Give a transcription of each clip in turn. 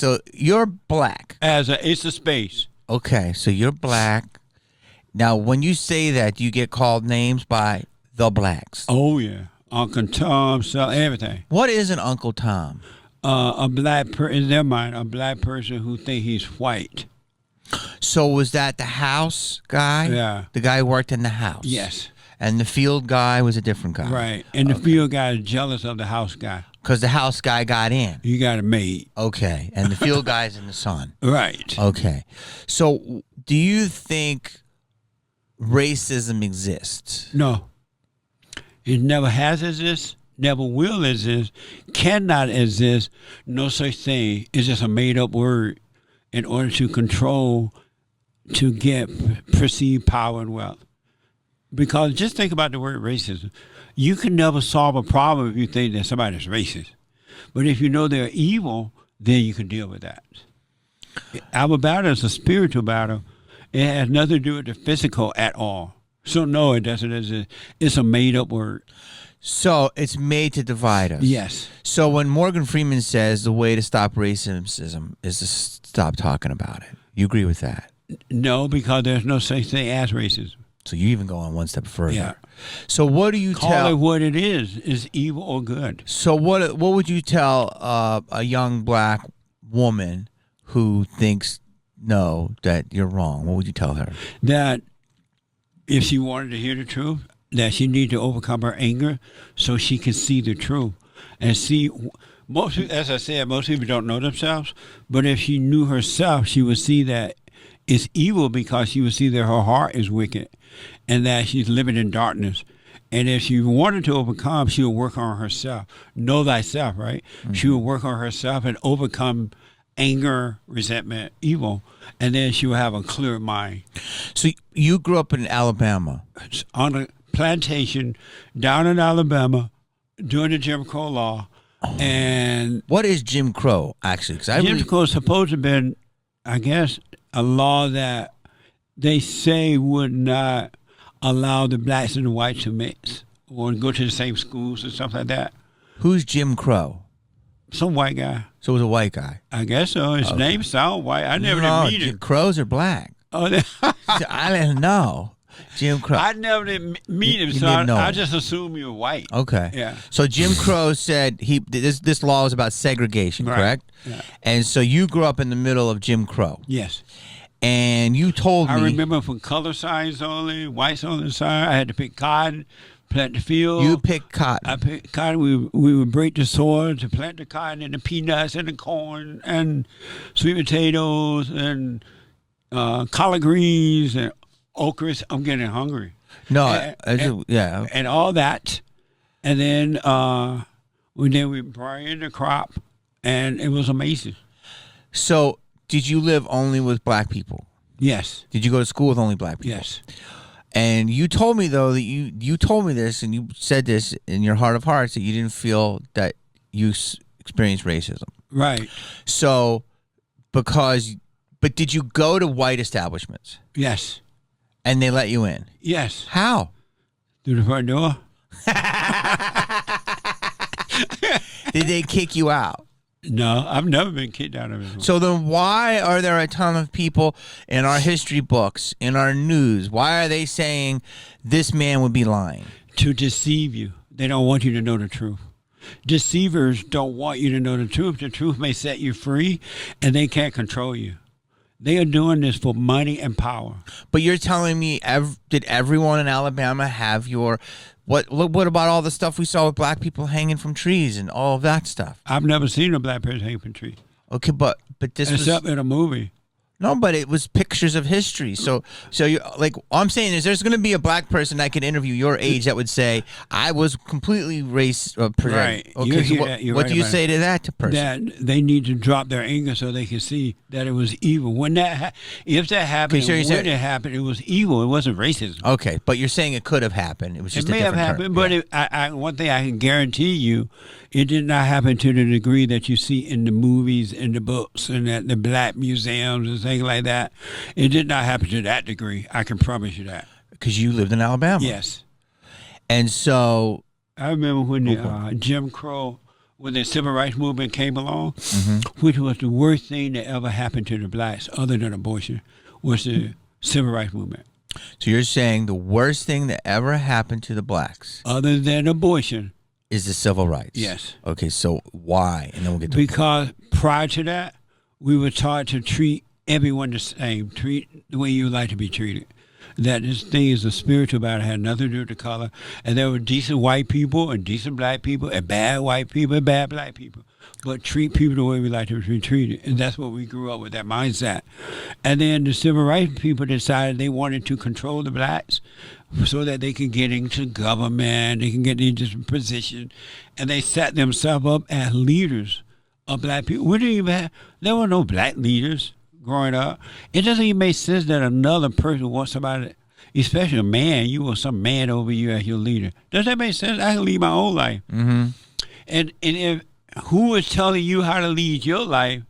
So you're black. It's a space. Okay, so you're black. Now, when you say that, you get called names by the blacks. Oh yeah, Uncle Tom, so everything. What is an Uncle Tom? A black in their mind, a black person who think he's white. So was that the house guy? Yeah. The guy who worked in the house? Yes. And the field guy was a different guy? Right. And the field guy is jealous of the house guy. Because the house guy got in? You got a maid. Okay. And the field guy's in the sun? Right. Okay. So do you think racism exists? No. It never has existed, never will exist, cannot exist. No such thing. It's just a made-up word in order to control, to get perceived power and wealth. Because just think about the word racism. You can never solve a problem if you think that somebody's racist. But if you know they're evil, then you can deal with that. Our battle is a spiritual battle. It has nothing to do with the physical at all. So no, it doesn't exist. It's a made-up word. So it's made to divide us. Yes. So when Morgan Freeman says the way to stop racism is to stop talking about it, you agree with that? No, because there's no such thing as racism. So you even go on one step further. Yeah. So what do you Call it what it is evil or good. So what would you tell a young black woman who thinks that you're wrong? What would you tell her? That if she wanted to hear the truth, that she need to overcome her anger so she can see the truth and see. Most, as I said, most people don't know themselves. But if she knew herself, she would see that it's evil because she would see that her heart is wicked and that she's living in darkness. And if she wanted to overcome, she would work on herself. Know thyself, right? Mm-hmm. She would work on herself and overcome anger, resentment, evil, and then she will have a clear mind. So you grew up in Alabama? On a plantation down in Alabama during the Jim Crow law. Oh. And what is Jim Crow, actually? Jim Crow is supposed to have been, I guess, a law that they say would not allow the blacks and the whites to mix or go to the same schools and stuff like that. Who's Jim Crow? Some white guy. So it was a white guy? I guess so. His name sounds white. I never did meet him. Crows are black. Oh, I didn't know. Jim Crow. I never did meet him, so I just assumed you were white. Okay. Yeah. So Jim Crow said this law is about segregation, right. Correct? Yeah. And so you grew up in the middle of Jim Crow. Yes. And you told me. I remember for color signs only, whites on the side. I had to pick cotton, plant the field. You picked cotton. I picked cotton. We would break the soil to plant the cotton and the peanuts and the corn and sweet potatoes and collard greens and okras. I'm getting hungry. No, yeah. And all that. And then we brought in the crop, and it was amazing. So did you live only with black people? Yes. Did you go to school with only black people? Yes. And you told me, though, that you told me this, and you said this in your heart of hearts, that you didn't feel that you experienced racism. Right. So, but did you go to white establishments? Yes. And they let you in? Yes. How? Through the front door. Did they kick you out? No, I've never been kicked out of it. So then why are there a ton of people in our history books, in our news, why are they saying this man would be lying? To deceive you. They don't want you to know the truth. Deceivers don't want you to know the truth. The truth may set you free, and they can't control you. They are doing this for money and power. But you're telling me, did everyone in Alabama have your... What about all the stuff we saw with black people hanging from trees and all of that stuff? I've never seen a black person hanging from trees. Okay, but this except in a movie. No, but it was pictures of history. So you like all I'm saying is there's going to be a black person I could interview your age that would say I was completely race right. Okay, so what do you say to that person? That they need to drop their anger so they can see that it was evil. When if that happened, when it happened, it was evil. It wasn't racism. Okay, but you're saying it could have happened. It was just it may have happened, but one thing I can guarantee you, it did not happen to the degree that you see in the movies, in the books, and at the black museums and things like that. It did not happen to that degree. I can promise you that. Because you lived in Alabama. Yes. And so... I remember when the Jim Crow when the civil rights movement came along, which was the worst thing that ever happened to the blacks, other than abortion, was the civil rights movement. So you're saying the worst thing that ever happened to the blacks, Other than abortion, is the civil rights? yes. Okay, so why? And then we'll get to Because prior to that, we were taught to treat everyone the same, treat the way you like to be treated. That this thing is a spiritual battle, it had nothing to do with the color. And there were decent white people and decent black people and bad white people and bad black people. But treat people the way we like to be treated. And that's what we grew up with, that mindset. And then the civil rights people decided they wanted to control the blacks so that they could get into government, they can get into different positions. And they set themselves up as leaders of black people. We didn't even have, there were no black leaders growing up. It doesn't even make sense that another person wants somebody, especially a man, you want some man over you as your leader. Does that make sense? I can lead my own life. Mm-hmm. And if who is telling you how to lead your life,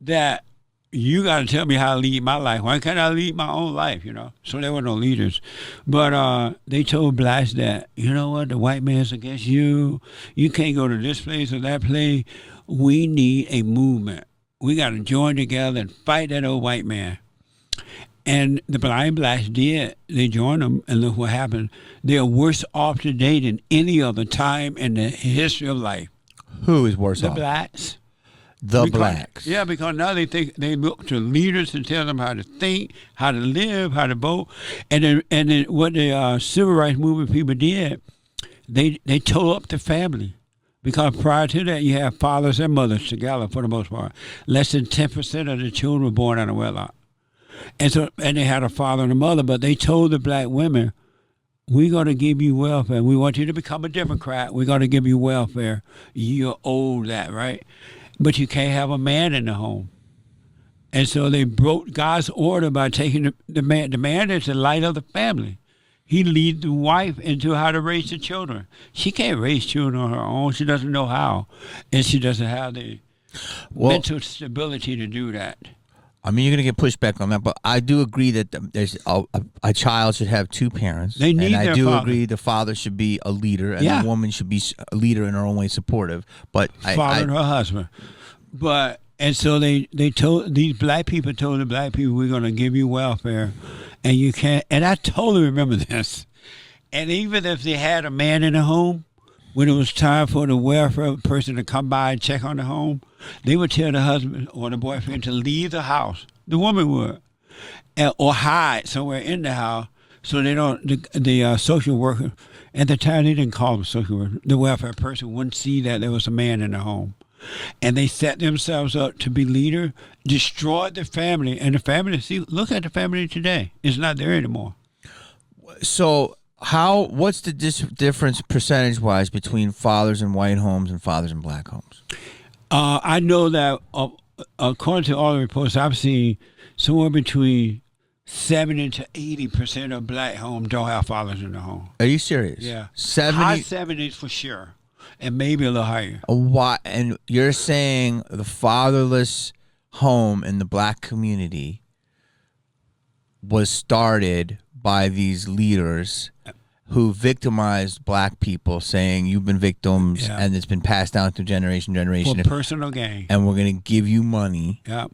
that you got to tell me how to lead my life? Why can't I lead my own life, you know? So there were no leaders. But they told blacks that, you know what, the white man's against you. You can't go to this place or that place. We need a movement. We got to join together and fight that old white man. And the blind blacks did. They joined them, and look what happened. They're worse off today than any other time in the history of life. Who is worse The off? blacks. Blacks. Yeah, because now they look to leaders to tell them how to think, how to live, how to vote. And then what the civil rights movement people did, they tore up the family. Because prior to that, you have fathers and mothers together for the most part. Less than 10% of the children were born out of wedlock. And they had a father and a mother, but they told the black women, we're going to give you welfare. We want you to become a Democrat. We're going to give you welfare. You're old that, right? But you can't have a man in the home. And so they broke God's order by taking the man. The man is the light of the family. He leads the wife into how to raise the children. She can't raise children on her own. She doesn't know how. And she doesn't have the mental stability to do that. I mean, you're going to get pushback on that, but I do agree that there's a child should have two parents. They need and I their do father. agree the father should be a leader and Yeah. the woman should be a leader in her own way, supportive. But Father and her husband. And so they told, these black people told the black people, we're going to give you welfare. And you can't, and I totally remember this. And even if they had a man in the home, when it was time for the welfare person to come by and check on the home, they would tell the husband or the boyfriend to leave the house. The woman would. Or hide somewhere in the house so they don't, the social worker, at the time they didn't call them social worker, the welfare person wouldn't see that there was a man in the home. And they set themselves up to be leader, destroyed the family, and the family, see, look at the family today. It's not there anymore. So what's the difference percentage-wise between fathers in white homes and fathers in black homes? I know that according to all the reports I've seen, somewhere between 70 to 80% of black homes don't have fathers in the home. Are you serious? Yeah. 70? High 70s for sure, and maybe a little higher. Why? And you're saying the fatherless home in the black community was started by these leaders who victimized black people, saying you've been victims, Yeah. and it's been passed down through generation to generation, For personal gain. and we're going to give you money, Yep.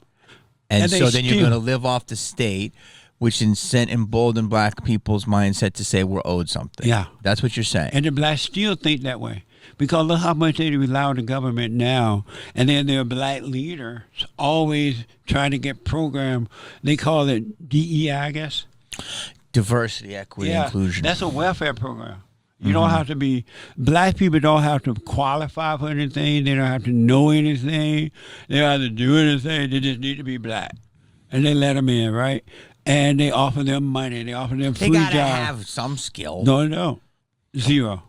and And they so then you're steal. going to live off the state, which emboldened black people's mindset to say we're owed something. Yeah. That's what you're saying. And the blacks still think that way. Because look how much they rely on the government now. And then their black leaders always trying to get programmed. They call it DEI, I guess. Diversity, equity, inclusion. That's a welfare program. You don't have to be, black people don't have to qualify for anything. They don't have to know anything. They don't have to do anything. They just need to be black. And they let them in, right? And they offer them money. They offer them They free gotta jobs. have some skill. No. Zero.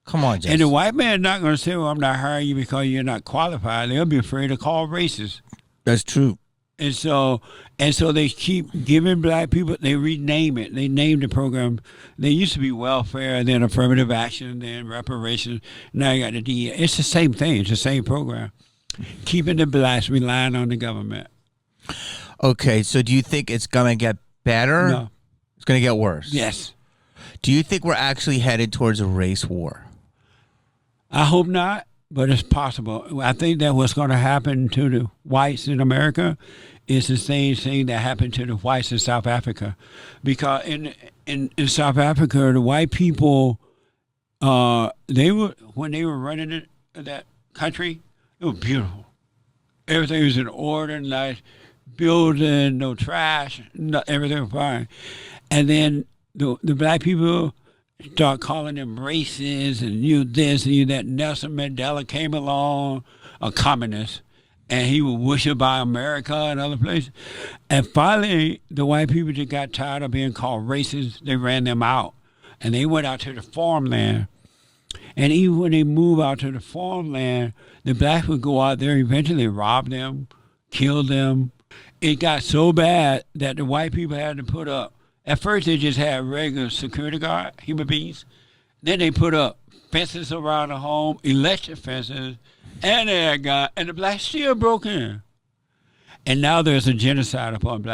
Come on, Jesse. And the white man not going to say, well, I'm not hiring you because you're not qualified. They'll be afraid to call racist. That's true. And so they keep giving black people, they rename it. They name the program. They used to be welfare, then affirmative action, then reparations. Now you got the DEI. It's the same thing. It's the same program. Keeping the blacks relying on the government. Okay, so do you think it's going to get better? No. It's going to get worse? Yes. Do you think we're actually headed towards a race war? I hope not. but it's possible. I think that what's going to happen to the whites in America is the same thing that happened to the whites in South Africa, because in South Africa, the white people, when they were running that country, it was beautiful. Everything was in order, nice building, no trash, everything was fine. And then the black people start calling them racist and you this and you that. Nelson Mandela came along, a communist, and he was worshipped by America and other places. And finally, the white people just got tired of being called racist. They ran them out, and they went out to the farmland. And even when they move out to the farmland, the blacks would go out there, eventually rob them, kill them. It got so bad that the white people had to put up. At first, they just had regular security guard, human beings. Then they put up fences around the home, electric fences, and they had gun, and the blacks still broke in. And now there's a genocide upon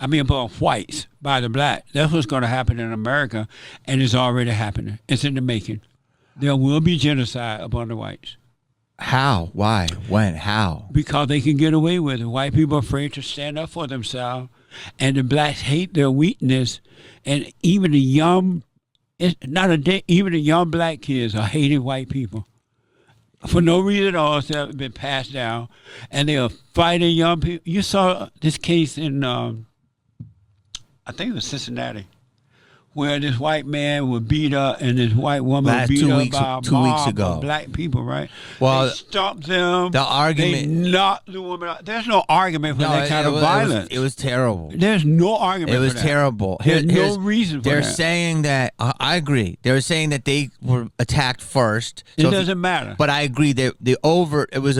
upon whites by the blacks. That's what's going to happen in America, and it's already happening. It's in the making. There will be genocide upon the whites. How? Why? When? How? Because they can get away with it. White people are afraid to stand up for themselves, and the blacks hate their weakness. And even the young, even the young black kids are hating white people for no reason at all. It's been passed down, and they are fighting young people. You saw this case in, I think it was Cincinnati, where this white man was beat up and this white woman was beat up by a mob of black people, right? Well, they stopped them. The argument, they knocked the woman out. There's no argument for that kind of violence. It was terrible. There's no argument. It was for that. terrible. There's no reason for that. They're saying that. I agree. They're saying that they were attacked first. So it doesn't matter. But I agree. It was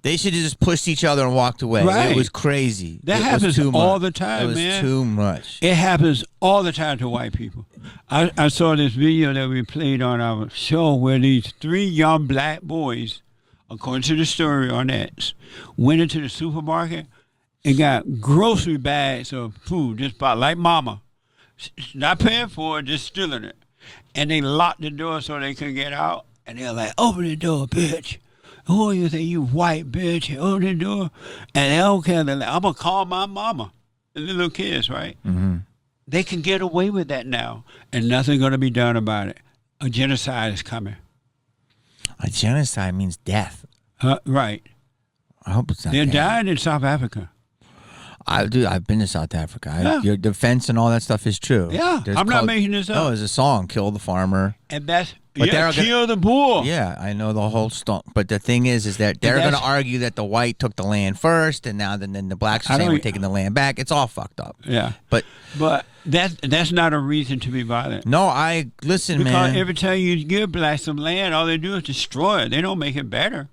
they should have just pushed each other and walked away. Right. It was crazy. That happens all the time, man. It was too much. It happens all the time to white people. I saw this video that we played on our show where these 3 young black boys, according to the story on X, went into the supermarket and got grocery bags of food, just about like mama. Not paying for it, just stealing it. And they locked the door so they couldn't get out. And they're like, open the door, bitch. Who are you think, you white bitch? Open the door. And they don't care. They're like, I'm going to call my mama. The little kids, right? Mm-hmm. They can get away with that now, and nothing's going to be done about it. A genocide is coming. A genocide means death. Right. I hope it's not. They're death. dying in South Africa. I've been to South Africa. Your defense and all that stuff is true. Yeah, I'm not making this up. No, there's a song, "Kill the Farmer," and that's but kill the bull. Yeah, I know the whole song. But the thing is that they're going to argue that the white took the land first, and now then the blacks are saying we're taking the land back. It's all fucked up. Yeah, but that's not a reason to be violent. No, listen, because man. Because every time you give blacks some land, all they do is destroy it. They don't make it better.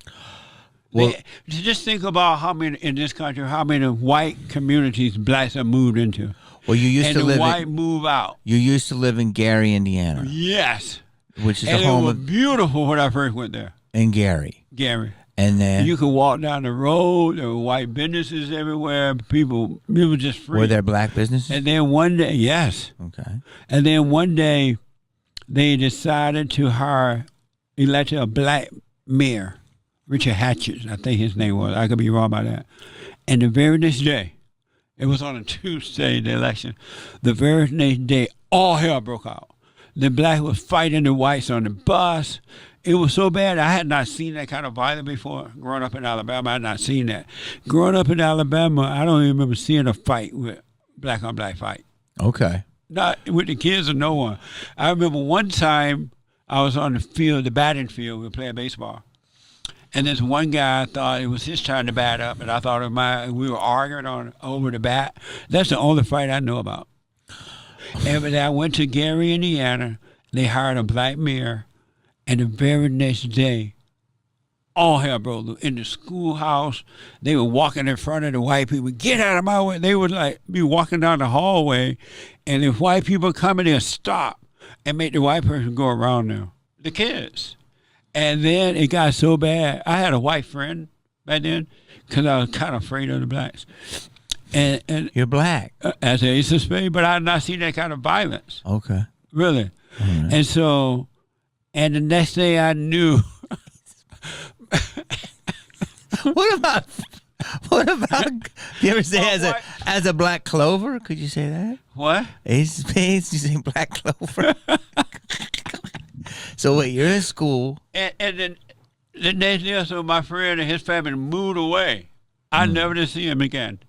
Well, just think about how many in this country, how many white communities blacks have moved into. Well, you used to live. And the white move out. You used to live in Gary, Indiana. Yes. Which is the home of. It was beautiful when I first went there. In Gary. And then you could walk down the road. There were white businesses everywhere. People were just free. Were there black businesses? And then one day, yes. Okay. And then one day, they decided to elect a black mayor. Richard Hatchett, I think his name was. I could be wrong about that. And the very next day, it was on a Tuesday, the election. The very next day, all hell broke out. The black was fighting the whites on the bus. It was so bad. I had not seen that kind of violence before. Growing up in Alabama, I had not seen that. Growing up in Alabama, I don't even remember seeing a fight with black on black fight. Okay. Not with the kids or no one. I remember one time I was on the field, the batting field, we were playing baseball. And this one guy thought it was his turn to bat up, and I thought it was we were arguing over the bat. That's the only fight I know about. And then I went to Gary, Indiana. They hired a black mayor, and the very next day, all hell broke loose. In the schoolhouse, they were walking in front of the white people. Get out of my way! They would be walking down the hallway, and if white people coming, they'll stop and make the white person go around them. The kids. And then it got so bad. I had a white friend back then because I was kind of afraid of the blacks. And you're black. As an ace of spades, but I had not seen that kind of violence. Okay. Really. Right. And the next day I knew What about? You ever say as a black clover? Could you say that? What? Ace of Spades. You say black clover. So wait, you're in school, And then the next day or so, my friend and his family moved away. I never did see him again.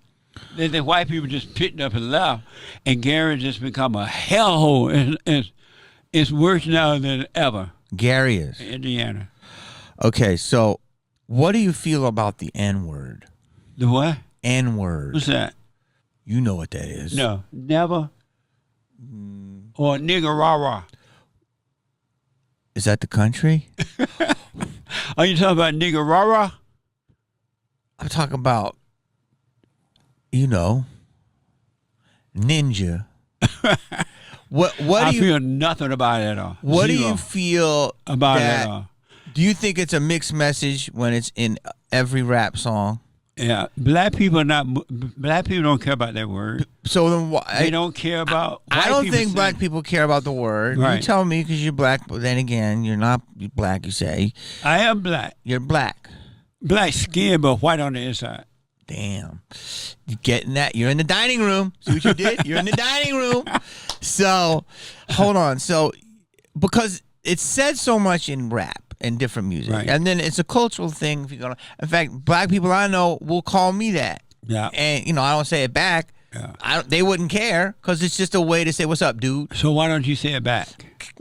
The white people just picked up and left, and Gary just become a hellhole. It's worse now than ever. Gary is. Indiana. Okay, so what do you feel about the N-word? The what? N-word. What's that? You know what that is. No, never. Or nigger rah. Is that the country? Are you talking about nigger rah? I'm talking about, ninja. What I do you feel nothing about it at all. What Zero do you feel about it that, at all? Do you think it's a mixed message when it's in every rap song? Yeah, black people don't care about that word. So then why They don't care about. I don't think black people care about the word. Right. You tell me because you're black, but then again, you're not black. You say I am black. you're black. Black skin, but white on the inside. Damn, you getting that? You're in the dining room. See what you did? You're in the dining room. So, hold on. So, because it said so much in rap and different music, Right. and then it's a cultural thing. If you're gonna, in fact, black people I know will call me that. Yeah. And I don't say it back. Yeah. They wouldn't care because it's just a way to say, "What's up, dude?" So why don't you say it back?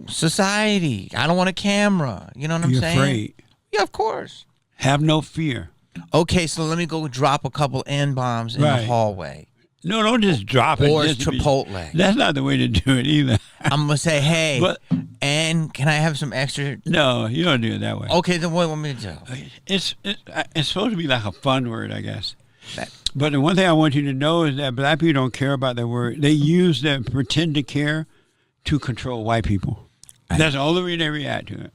Society. I don't want a camera. You know what I'm You're saying? afraid. Yeah, of course. Have no fear. Okay, so let me go drop a couple N-bombs in the Right. hallway. No, don't just drop it. Or just to be- Chipotle. That's not the way to do it either. I'm going to say, hey, But- and can I have some extra? No, you don't do it that way. Okay, then what do you want me to do? It's supposed to be like a fun word, I guess. That- But the one thing I want you to know is that black people don't care about that word. They use that pretend to care to control white people. That's the only reason they react to it.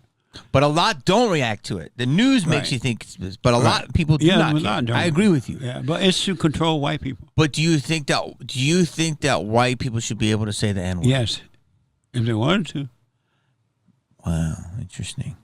But a lot don't react to it. The news makes Right. you think it's this, but a lot of people do not. a care. lot don't. I agree with you. Yeah, but it's to control white people. But do you think that white people should be able to say the N-word? Yes, if they wanted to. Wow, interesting.